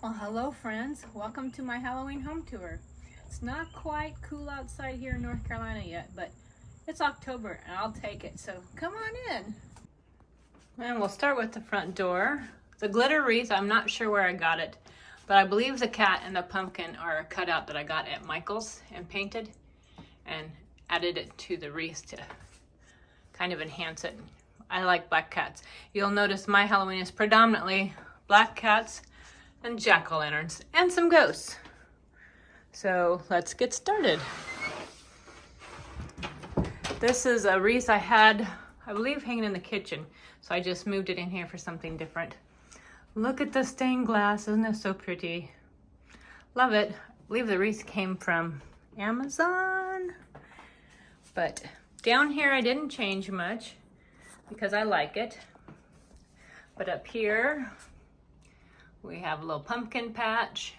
Well, hello friends. Welcome to my Halloween home tour. It's not quite cool outside here in North Carolina yet, but it's October and I'll take it. So come on in. And we'll start with the front door. The glitter wreath, I'm not sure where I got it, but I believe the cat and the pumpkin are a cutout that I got at Michael's and painted and added it to the wreath to kind of enhance it. I like black cats. You'll notice my Halloween is predominantly black cats and jack-o'-lanterns and some ghosts. So let's get started. This is a wreath I had, I believe, hanging in the kitchen. So I just moved it in here for something different. Look at the stained glass, isn't it so pretty? Love it. I believe the wreath came from Amazon. But down here I didn't change much because I like it. But up here, we have a little pumpkin patch,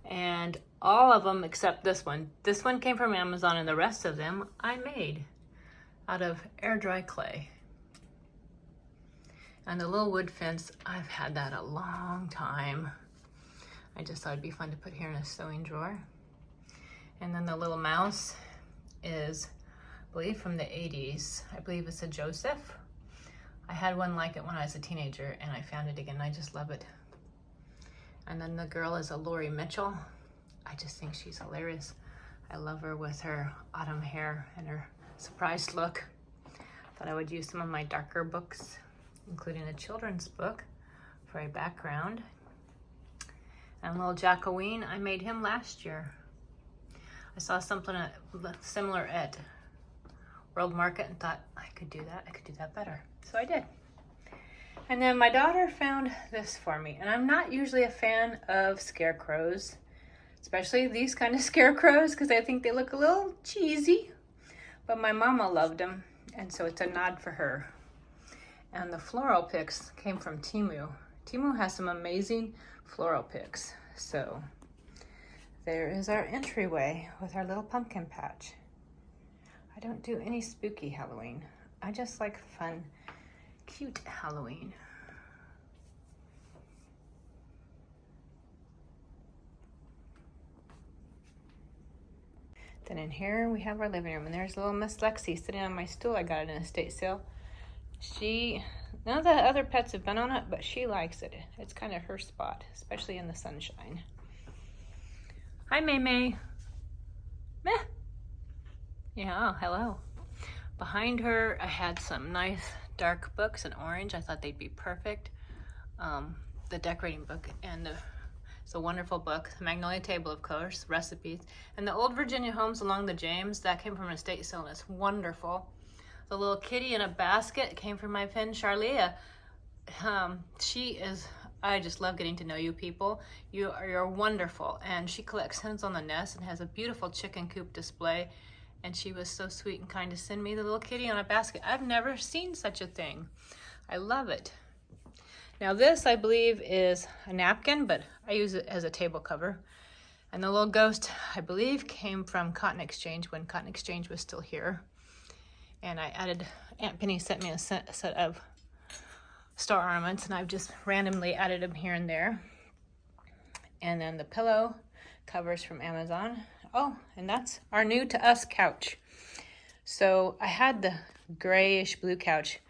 and all of them except this one. This one came from Amazon, and the rest of them I made out of air dry clay. And the little wood fence, I've had that a long time. I just thought it'd be fun to put here in a sewing drawer. And then the little mouse is, I believe, from the 80s. I believe it's a Joseph. I had one like it when I was a teenager, and I found it again. I just love it. And then the girl is a Lori Mitchell. I just think she's hilarious. I love her with her autumn hair and her surprised look. Thought I would use some of my darker books, including a children's book, for a background. And little Jackolanterns, I made him last year. I saw something similar at World Market and thought I could do that better. So I did. And then my daughter found this for me, and I'm not usually a fan of scarecrows, especially these kind of scarecrows, because I think they look a little cheesy, but my mama loved them, and so it's a nod for her. And the floral picks came from Temu. Temu has some amazing floral picks. So there is our entryway with our little pumpkin patch. I don't do any spooky Halloween. I just like fun, cute Halloween. Then in here we have our living room, and there's little Miss Lexi sitting on my stool. I got it in an estate sale. None of the other pets have been on it, but she likes it. It's kind of her spot, especially in the sunshine. Hi, May May. Meh. Yeah, hello. Behind her, I had some nice dark books in orange. I thought they'd be perfect. The decorating book, and it's a wonderful book. The Magnolia Table, of course, recipes. And the Old Virginia Homes Along the James, that came from an estate sale, and it's wonderful. The little kitty in a basket came from my friend Charlia. I just love getting to know you people. You're wonderful. And she collects hens on the nest and has a beautiful chicken coop display. And she was so sweet and kind to send me the little kitty on a basket. I've never seen such a thing. I love it. Now this, I believe, is a napkin, but I use it as a table cover. And the little ghost, I believe, came from Cotton Exchange when Cotton Exchange was still here. And I added, Aunt Penny sent me a set of star ornaments, and I've just randomly added them here and there. And then the pillow covers from Amazon. Oh, and that's our new to us couch. So I had the grayish blue couch,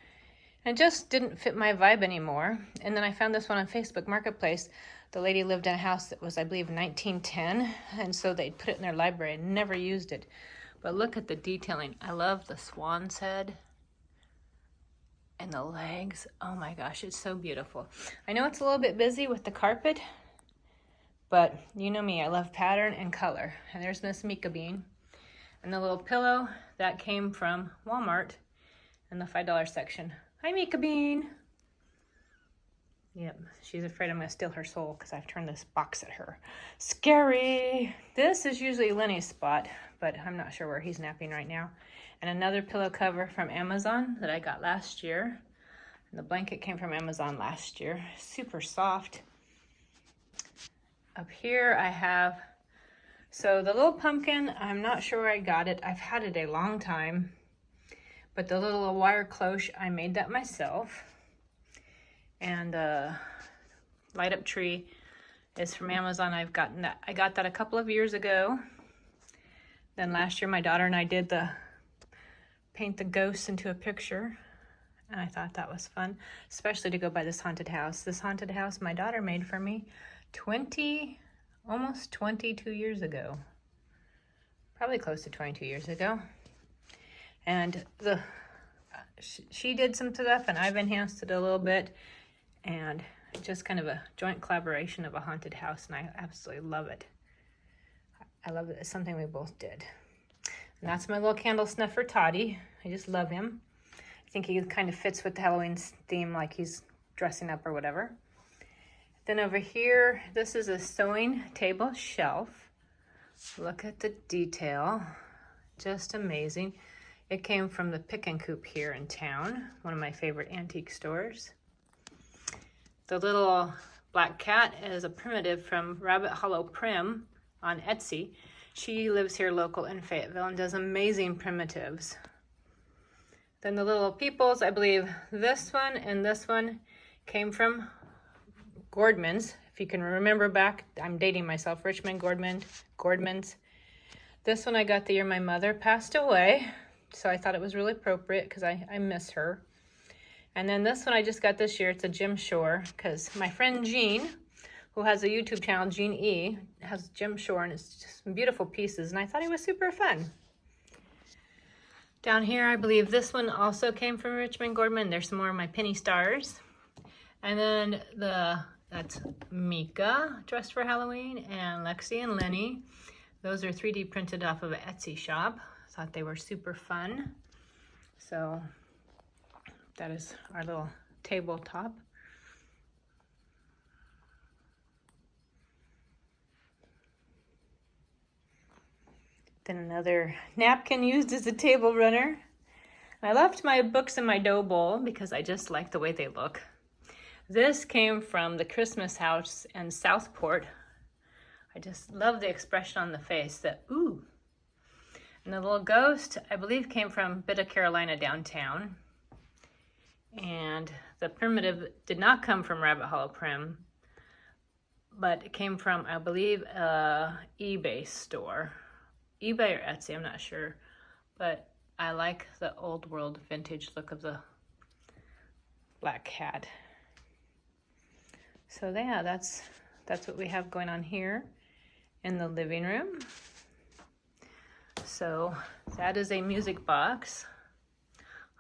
and it just didn't fit my vibe anymore. And then I found this one on Facebook Marketplace. The lady lived in a house that was, I believe, 1910, and so they put it in their library. I never used it. But look at the detailing. I love the swan's head and the legs. Oh my gosh, it's so beautiful. I know it's a little bit busy with the carpet, but you know me, I love pattern and color. And there's Miss Mika Bean. And the little pillow, that came from Walmart in the $5 section. Hi, Mika Bean. Yep, she's afraid I'm gonna steal her soul because I've turned this box at her. Scary. This is usually Lenny's spot, but I'm not sure where he's napping right now. And another pillow cover from Amazon that I got last year. And the blanket came from Amazon last year. Super soft. Up here I have, so the little pumpkin, I'm not sure where I got it. I've had it a long time. But the little wire cloche, I made that myself. And light up tree, is from Amazon. I got that a couple of years ago. Then last year my daughter and I did the paint the ghosts into a picture. And I thought that was fun, especially to go by this haunted house. This haunted house my daughter made for me almost 22 years ago. Probably close to 22 years ago. And she did some stuff and I've enhanced it a little bit. And just kind of a joint collaboration of a haunted house, and I absolutely love it. I love it. It's something we both did. And that's my little candle snuffer, Toddy. I just love him. I think he kind of fits with the Halloween theme, like he's dressing up or whatever. Then over here, this is a sewing table shelf. Look at the detail. Just amazing. It came from the Pick and Coop here in town, one of my favorite antique stores. The little black cat is a primitive from Rabbit Hollow Prim on Etsy. She lives here local in Fayetteville and does amazing primitives. Then the little peoples, I believe this one and this one came from Gordman's. If you can remember back, I'm dating myself, Richmond Gordman's. This one I got the year my mother passed away, so I thought it was really appropriate because I miss her. And then this one I just got this year. It's a Jim Shore because my friend Jean, who has a YouTube channel, Jean E, has Jim Shore, and it's just some beautiful pieces, and I thought it was super fun. Down here, I believe this one also came from Richmond Gordman. There's some more of my penny stars. And then that's Mika dressed for Halloween, and Lexi and Lenny. Those are 3D printed off of an Etsy shop. Thought they were super fun. So that is our little tabletop. Then another napkin used as a table runner. I left my books in my dough bowl because I just like the way they look. This came from the Christmas house in Southport. I just love the expression on the face, that ooh. And the little ghost, I believe, came from Bit of Carolina downtown. And the primitive did not come from Rabbit Hollow Prim, but it came from, I believe, a eBay store. eBay or Etsy, I'm not sure, but I like the old world vintage look of the black cat. So yeah, that's what we have going on here in the living room. So that is a music box,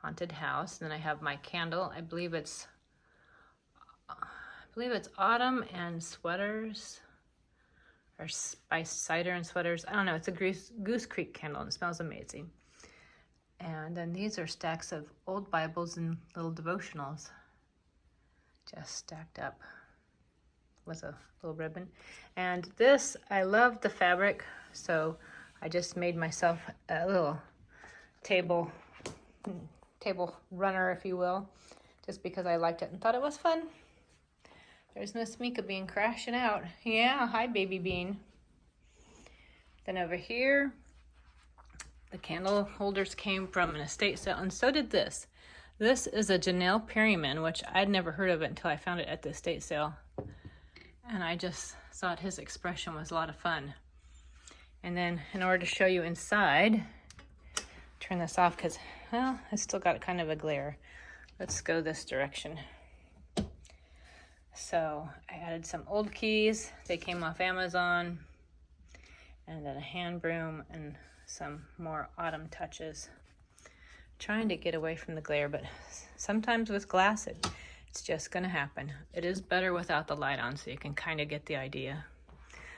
haunted house. And then I have my candle. I believe it's autumn and sweaters, or spiced cider and sweaters. I don't know, it's a Goose Creek candle and it smells amazing. And then these are stacks of old Bibles and little devotionals, just stacked up with a little ribbon. And this, I love the fabric, so I just made myself a little table runner, if you will, just because I liked it and thought it was fun. There's Miss Mika Bean crashing out. Yeah, hi, baby bean. Then over here, the candle holders came from an estate sale, and so did this. This is a Janelle Perryman, which I'd never heard of it until I found it at the estate sale. And I just thought his expression was a lot of fun. And then in order to show you inside, turn this off because, well, I still got kind of a glare. Let's go this direction. So I added some old keys. They came off Amazon. And then a hand broom and some more autumn touches. Trying to get away from the glare, but sometimes with glass, it's just gonna happen. It is better without the light on, so you can kind of get the idea.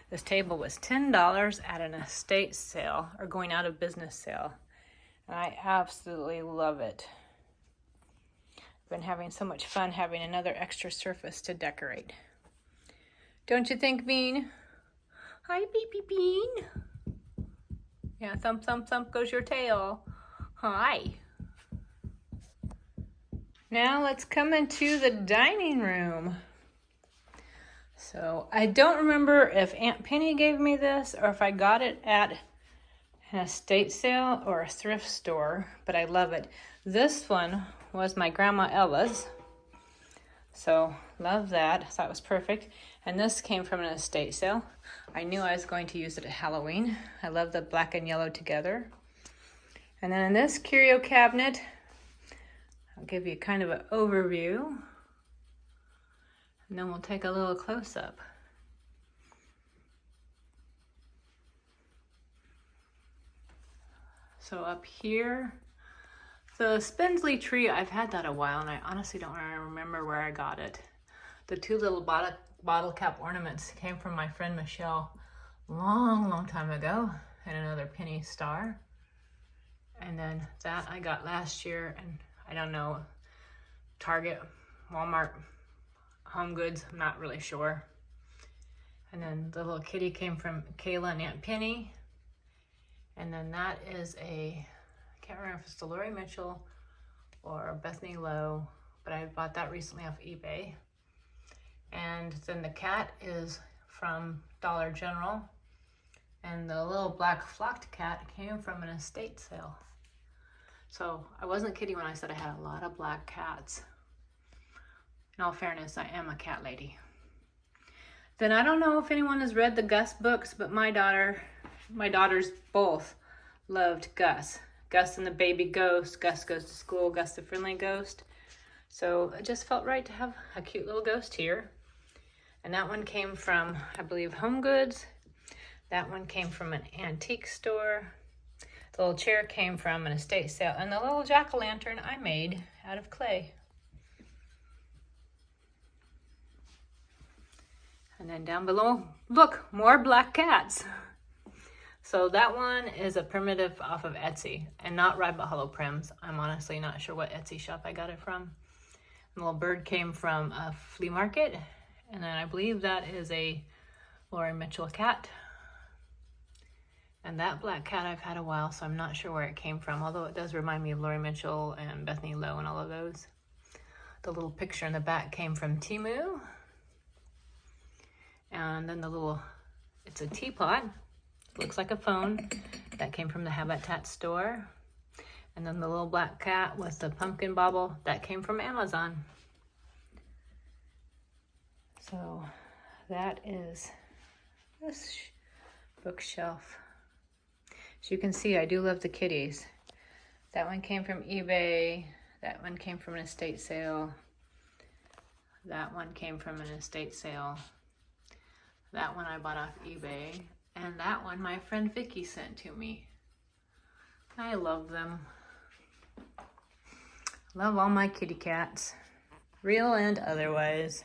This table was $10 at an estate sale, or going out of business sale. And I absolutely love it. Been having so much fun having another extra surface to decorate. Don't you think, Bean? Hi, baby Bean. Yeah, thump, thump, thump goes your tail. Hi. Now let's come into the dining room. So I don't remember if Aunt Penny gave me this or if I got it at an estate sale or a thrift store, but I love it. This one was my Grandma Ella's, so love that. I thought it was perfect. And this came from an estate sale. I knew I was going to use it at Halloween. I love the black and yellow together. And then in this curio cabinet, I'll give you kind of an overview. And then we'll take a little close-up. So up here, the spindly tree, I've had that a while and I honestly don't remember where I got it. The two little bottle cap ornaments came from my friend Michelle long time ago at another penny star. And then that I got last year, and I don't know, Target, Walmart, Home Goods, I'm not really sure. And then the little kitty came from Mikaila and Aunt Penny. And then that is I can't remember if it's the Lori Mitchell or Bethany Lowe, but I bought that recently off eBay. And then the cat is from Dollar General. And the little black flocked cat came from an estate sale. So I wasn't kidding when I said I had a lot of black cats. In all fairness, I am a cat lady. Then I don't know if anyone has read the Gus books, but my daughters both loved Gus. Gus and the Baby Ghost, Gus Goes to School, Gus the Friendly Ghost. So it just felt right to have a cute little ghost here. And that one came from, I believe, Home Goods. That one came from an antique store. The little chair came from an estate sale. And the little jack-o'-lantern I made out of clay. And then down below, look, more black cats. So that one is a primitive off of Etsy and not Rabbit Hollow Prims. I'm honestly not sure what Etsy shop I got it from. The little bird came from a flea market. And then I believe that is a Lori Mitchell cat. And that black cat I've had a while, so I'm not sure where it came from, although it does remind me of Lori Mitchell and Bethany Lowe and all of those. The little picture in the back came from Temu. And then it's a teapot. It looks like a phone. That came from the Habitat store. And then the little black cat with the pumpkin bauble, that came from Amazon. So that is this bookshelf. As you can see, I do love the kitties. That one came from eBay. That one came from an estate sale. That one came from an estate sale. That one I bought off eBay. And that one my friend Vicky sent to me. I love them. Love all my kitty cats, real and otherwise.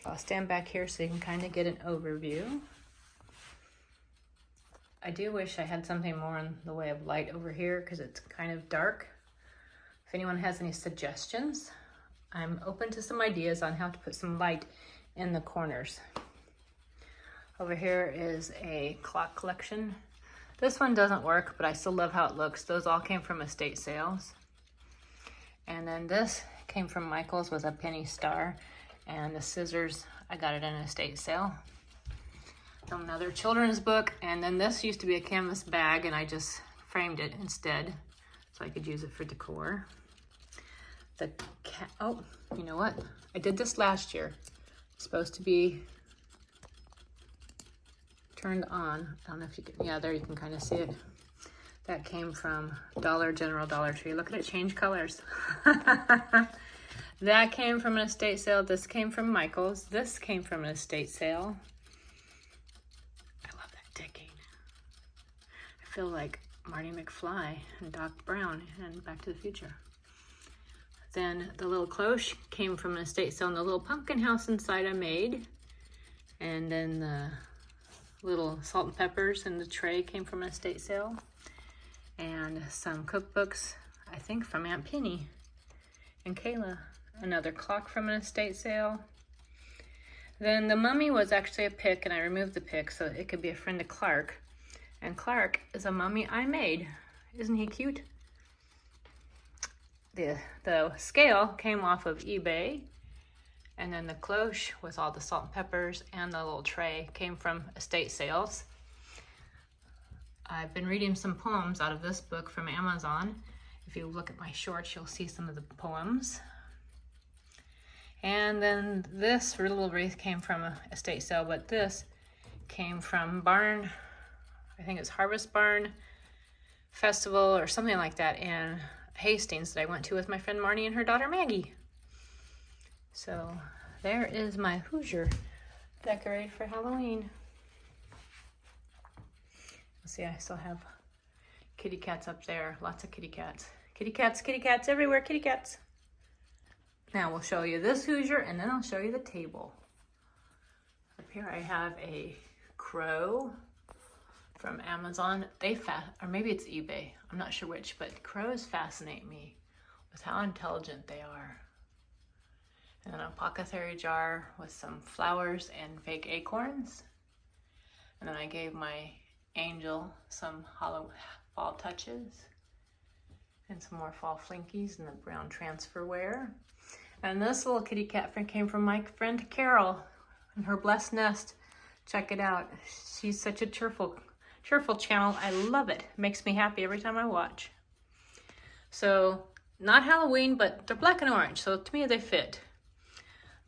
I'll stand back here so you can kind of get an overview. I do wish I had something more in the way of light over here because it's kind of dark. If anyone has any suggestions, I'm open to some ideas on how to put some light in the corners. Over here is a clock collection. This one doesn't work, but I still love how it looks. Those all came from estate sales. And then this came from Michael's with a penny star. And the scissors, I got it in an estate sale. Another children's book. And then this used to be a canvas bag, and I just framed it instead so I could use it for decor. The cat, oh, you know what? I did this last year. It's supposed to be turned on. I don't know if you can, yeah, there you can kind of see it. That came from Dollar General, Dollar Tree. Look at it change colors. That came from an estate sale. This came from Michael's. This came from an estate sale. I love that decking. I feel like Marty McFly and Doc Brown and Back to the Future. Then the little cloche came from an estate sale, and the little pumpkin house inside I made. And then the little salt and peppers in the tray came from an estate sale. And some cookbooks, I think from Aunt Penny and Kayla. Another clock from an estate sale. Then the mummy was actually a pick, and I removed the pick so it could be a friend of Clark. And Clark is a mummy I made. Isn't he cute? The scale came off of eBay. And then the cloche with all the salt and peppers and the little tray came from estate sales. I've been reading some poems out of this book from Amazon. If you look at my shorts, you'll see some of the poems. And then this little wreath came from a estate sale, but this came from Barn, I think it's Harvest Barn Festival or something like that in Hastings that I went to with my friend Marnie and her daughter Maggie. So there is my Hoosier decorated for Halloween. See, I still have kitty cats up there. Lots of kitty cats. Kitty cats everywhere, kitty cats. Now we'll show you this Hoosier and then I'll show you the table. Up here I have a crow from Amazon. Or maybe it's eBay. I'm not sure which, but crows fascinate me with how intelligent they are. And then an apothecary jar with some flowers and fake acorns. And then I gave my angel some fall touches and some more fall flinkies and the brown transferware. And this little kitty cat friend came from my friend Carol and her blessed nest. Check it out. She's such a cheerful channel. I love it. Makes me happy every time I watch. So not Halloween, but they're black and orange. So to me they fit.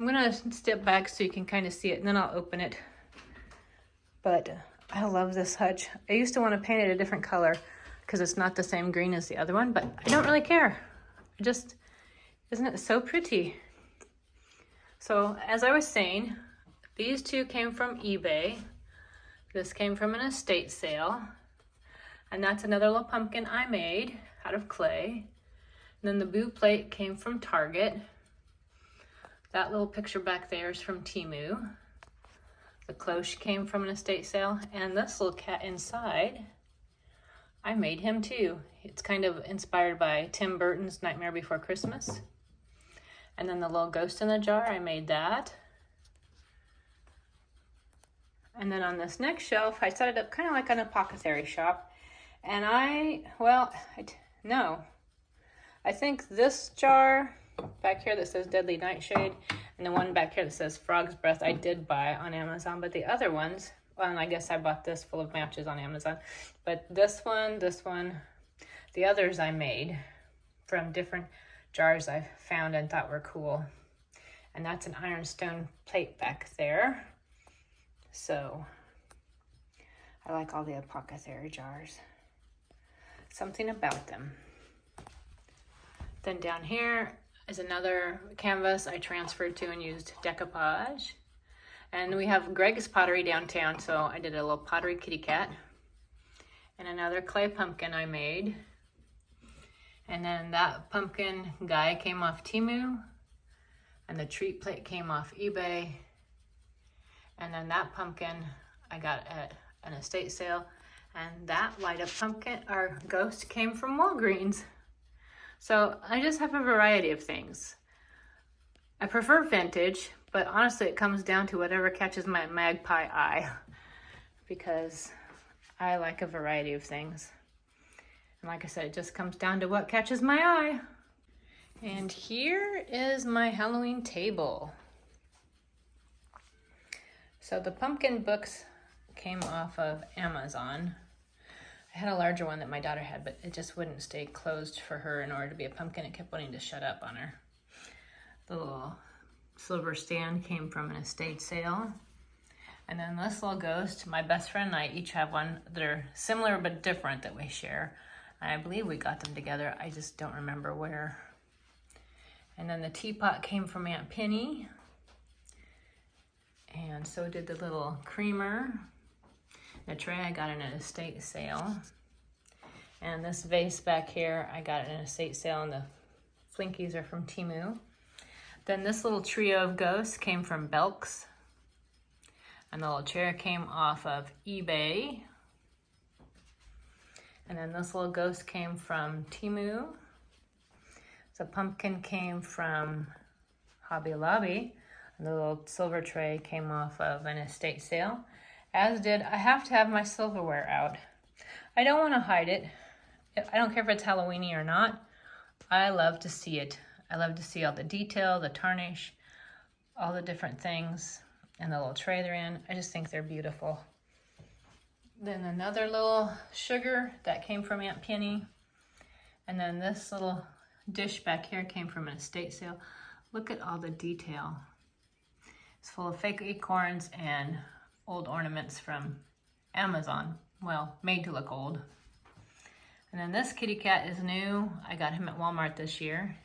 I'm gonna step back so you can kind of see it and then I'll open it. But I love this hutch. I used to want to paint it a different color because it's not the same green as the other one, but I don't really care. Isn't it so pretty? So as I was saying, these two came from eBay. This came from an estate sale. And that's another little pumpkin I made out of clay. And then the boo plate came from Target. That little picture back there is from Temu. The cloche came from an estate sale. And this little cat inside, I made him too. It's kind of inspired by Tim Burton's Nightmare Before Christmas. And then the little ghost in the jar, I made that. And then on this next shelf, I set it up kind of like an apothecary shop. And I think this jar back here that says Deadly Nightshade and the one back here that says Frog's Breath I did buy on Amazon, but the other ones, well, and I guess I bought this full of matches on Amazon, but this one, the others I made from different jars I found and thought were cool. And that's an ironstone plate back there. So I like all the apothecary jars. Something about them. Then down here is another canvas I transferred to and used decoupage. And we have Greg's Pottery downtown, so I did a little pottery kitty cat. And another clay pumpkin I made. And then that pumpkin guy came off Temu. And the treat plate came off eBay. And then that pumpkin I got at an estate sale. And that light up pumpkin or ghost came from Walgreens. So I just have a variety of things. I prefer vintage, but honestly it comes down to whatever catches my magpie eye. Because I like a variety of things. And like I said, it just comes down to what catches my eye. And here is my Halloween table. So the pumpkin books came off of Amazon. I had a larger one that my daughter had, but it just wouldn't stay closed for her in order to be a pumpkin. It kept wanting to shut up on her. The little silver stand came from an estate sale. And then this little ghost, my best friend and I each have one that are similar but different that we share. And I believe we got them together. I just don't remember where. And then the teapot came from Aunt Penny. And so did the little creamer. The tray I got in an estate sale. And this vase back here, I got in an estate sale, and the flinkies are from Temu. Then this little trio of ghosts came from Belk's. And the little chair came off of eBay. And then this little ghost came from Temu. The pumpkin came from Hobby Lobby. And the little silver tray came off of an estate sale. As did, I have to have my silverware out. I don't want to hide it. I don't care if it's Halloweeny or not. I love to see it. I love to see all the detail, the tarnish, all the different things, and the little tray they're in. I just think they're beautiful. Then another little sugar that came from Aunt Penny. And then this little dish back here came from an estate sale. Look at all the detail. It's full of fake acorns and old ornaments from Amazon. Well, made to look old. And then this kitty cat is new. I got him at Walmart this year.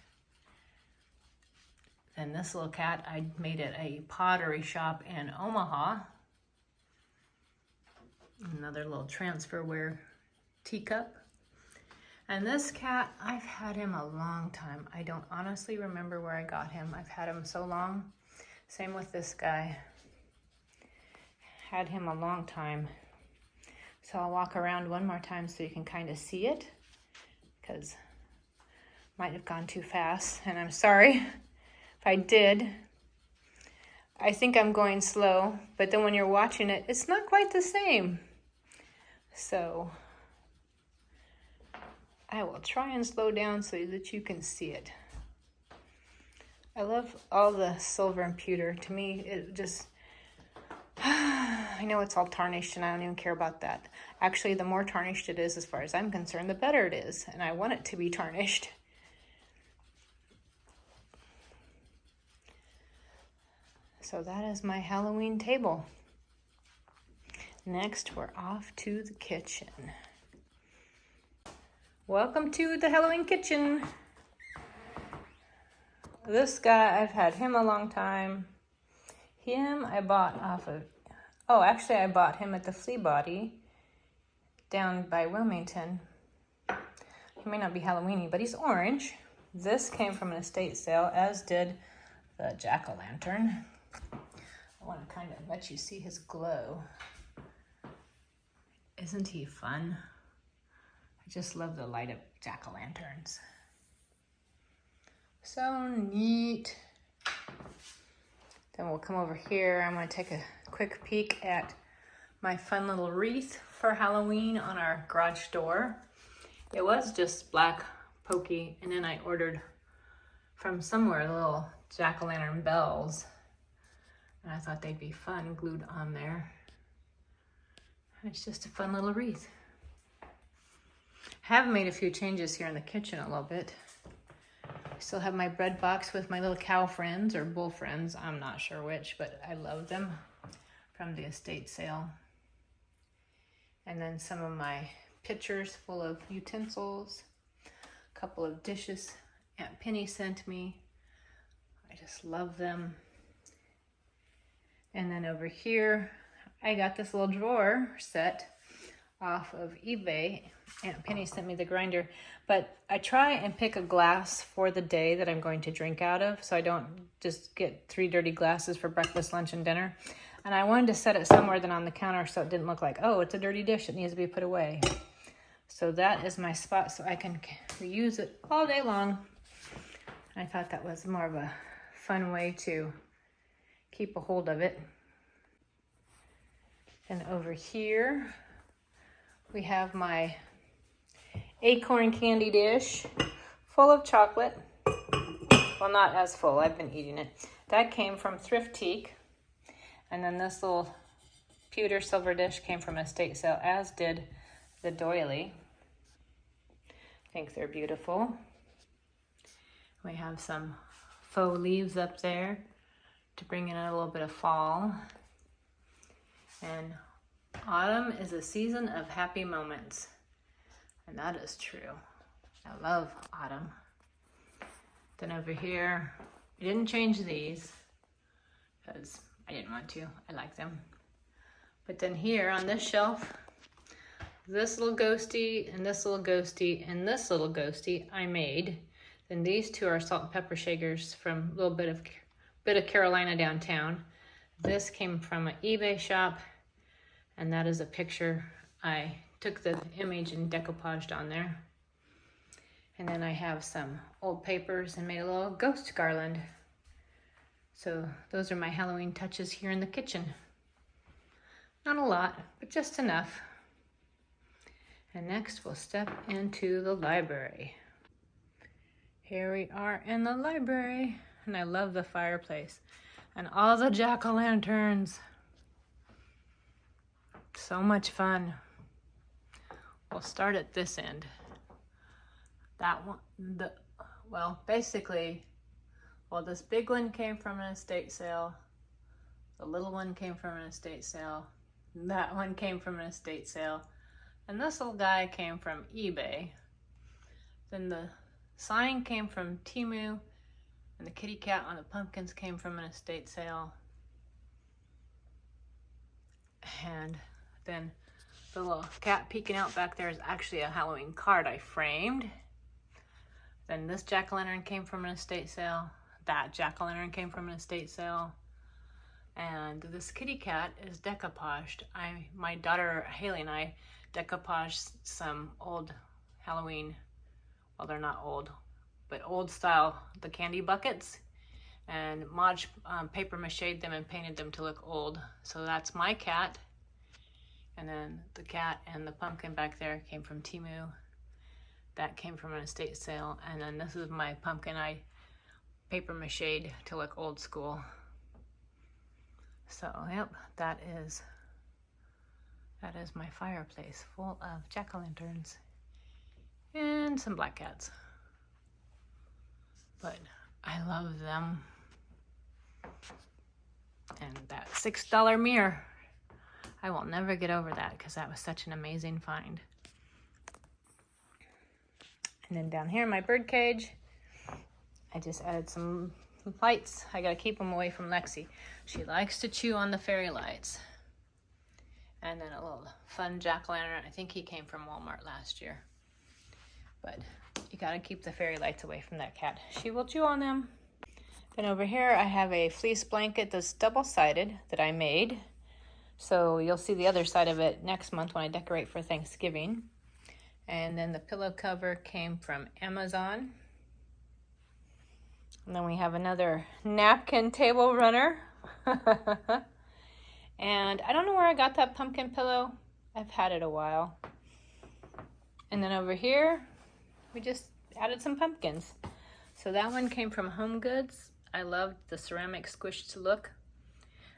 And this little cat, I made at a pottery shop in Omaha. Another little transferware teacup. And this cat, I've had him a long time. I don't honestly remember where I got him. I've had him so long. Same with this guy. Had him a long time. So I'll walk around one more time so you can kind of see it, because might have gone too fast, and I'm sorry if I did. I think I'm going slow, but then when you're watching it, it's not quite the same. So I will try and slow down so that you can see it. I love all the silver and pewter. To me, it just, I know it's all tarnished and I don't even care about that. Actually, the more tarnished it is, as far as I'm concerned, the better it is. And I want it to be tarnished. So that is my Halloween table. Next, we're off to the kitchen. Welcome to the Halloween kitchen. This guy, I've had him a long time. Him I bought off of, oh, actually I bought him at the Flea Body down by Wilmington. He may not be Halloweeny, but he's orange. This came from an estate sale, as did the jack-o'-lantern. I want to kind of let you see his glow. Isn't he fun? I just love the light up jack-o'-lanterns. So neat. Then we'll come over here. I'm going to take a quick peek at my fun little wreath for Halloween on our garage door. It was just black pokey, and then I ordered from somewhere little jack-o'-lantern bells. And I thought they'd be fun glued on there. It's just a fun little wreath. I have made a few changes here in the kitchen a little bit. I still have my bread box with my little cow friends or bull friends. I'm not sure which, but I love them, from the estate sale. And then some of my pitchers full of utensils. A couple of dishes Aunt Penny sent me. I just love them. And then over here, I got this little drawer set off of eBay. Aunt Penny sent me the grinder, but I try and pick a glass for the day that I'm going to drink out of, so I don't just get 3 dirty glasses for breakfast, lunch, and dinner. And I wanted to set it somewhere then on the counter so it didn't look like, oh, it's a dirty dish, it needs to be put away. So that is my spot, so I can reuse it all day long. I thought that was more of a fun way to keep a hold of it. And over here, we have my acorn candy dish full of chocolate. Well, not as full, I've been eating it. That came from Thriftique. And then this little pewter silver dish came from a estate sale, as did the doily. I think they're beautiful. We have some faux leaves up there to bring in a little bit of fall. And autumn is a season of happy moments. And that is true. I love autumn. Then over here, I didn't change these because I didn't want to. I like them. But then here on this shelf, this little ghosty and this little ghosty and this little ghosty I made. Then these two are salt and pepper shakers from a little bit of Carolina downtown. This came from an eBay shop, and that is a picture. I took the image and decoupaged on there. And then I have some old papers and made a little ghost garland. So those are my Halloween touches here in the kitchen. Not a lot, but just enough. And next we'll step into the library. Here we are in the library, and I love the fireplace and all the jack-o'-lanterns. So much fun. We'll start at this end. That one, well, basically Well, this big one came from an estate sale. The little one came from an estate sale. That one came from an estate sale. And this little guy came from eBay. Then the sign came from Temu. And the kitty cat on the pumpkins came from an estate sale. And then the little cat peeking out back there is actually a Halloween card I framed. Then this jack-o'-lantern came from an estate sale. That jack-o'-lantern came from an estate sale. And this kitty cat is decoupaged. My daughter Haley and I decoupaged some old Halloween, well, they're not old, but old style, the candy buckets, and Mod paper mache'd them and painted them to look old. So that's my cat. And then the cat and the pumpkin back there came from Temu. That came from an estate sale. And then this is my pumpkin I paper mache'd to look old school. So, yep, that is my fireplace full of jack-o'-lanterns and some black cats. But I love them. And that $6 mirror, I will never get over that because that was such an amazing find. And then down here in my bird cage, I just added some lights. I gotta keep them away from Lexi. She likes to chew on the fairy lights. And then a little fun jack-o'-lantern. I think he came from Walmart last year. But you gotta keep the fairy lights away from that cat. She will chew on them. Then over here I have a fleece blanket that's double-sided that I made. So you'll see the other side of it next month when I decorate for Thanksgiving. And then the pillow cover came from Amazon. And then we have another napkin table runner. And I don't know where I got that pumpkin pillow. I've had it a while. And then over here, we just added some pumpkins. So that one came from Home Goods. I loved the ceramic squished look.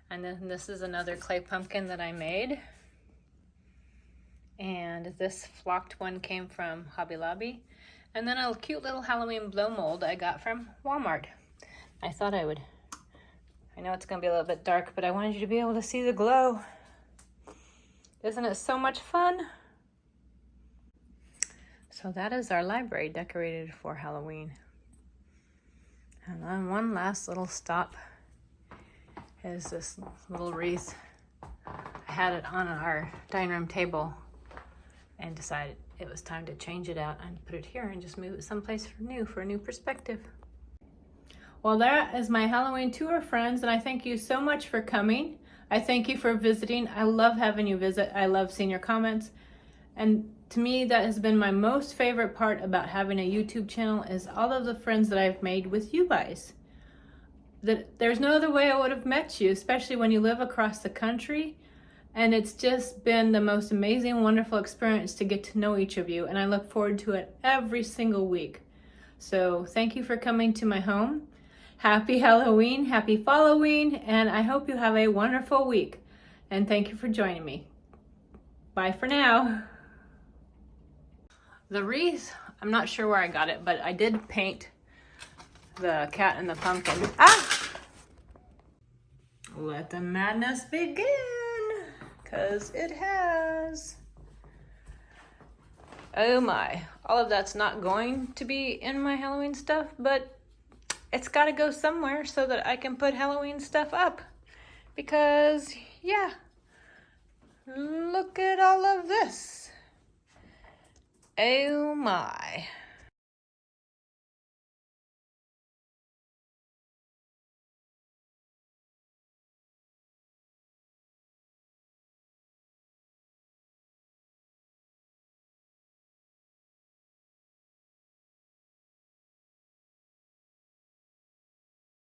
And then this is another clay pumpkin that I made. And this flocked one came from Hobby Lobby. And then a cute little Halloween blow mold I got from Walmart. I thought I know it's gonna be a little bit dark, but I wanted you to be able to see the glow. Isn't it so much fun? So that is our library decorated for Halloween. And then one last little stop is this little wreath. I had it on our dining room table and decided it was time to change it out and put it here and just move it someplace new for a new perspective. Well, that is my Halloween tour, friends, and I thank you so much for coming. I thank you for visiting. I love having you visit. I love seeing your comments. And to me, that has been my most favorite part about having a YouTube channel is all of the friends that I've made with you guys. That there's no other way I would have met you, especially when you live across the country. And it's just been the most amazing, wonderful experience to get to know each of you. And I look forward to it every single week. So thank you for coming to my home. Happy Halloween, happy Following, and I hope you have a wonderful week. And thank you for joining me. Bye for now. The wreath, I'm not sure where I got it, but I did paint the cat and the pumpkin. Ah! Let the madness begin, because it has. Oh my, all of that's not going to be in my Halloween stuff, but it's got to go somewhere so that I can put Halloween stuff up. Because, yeah, look at all of this. Oh my.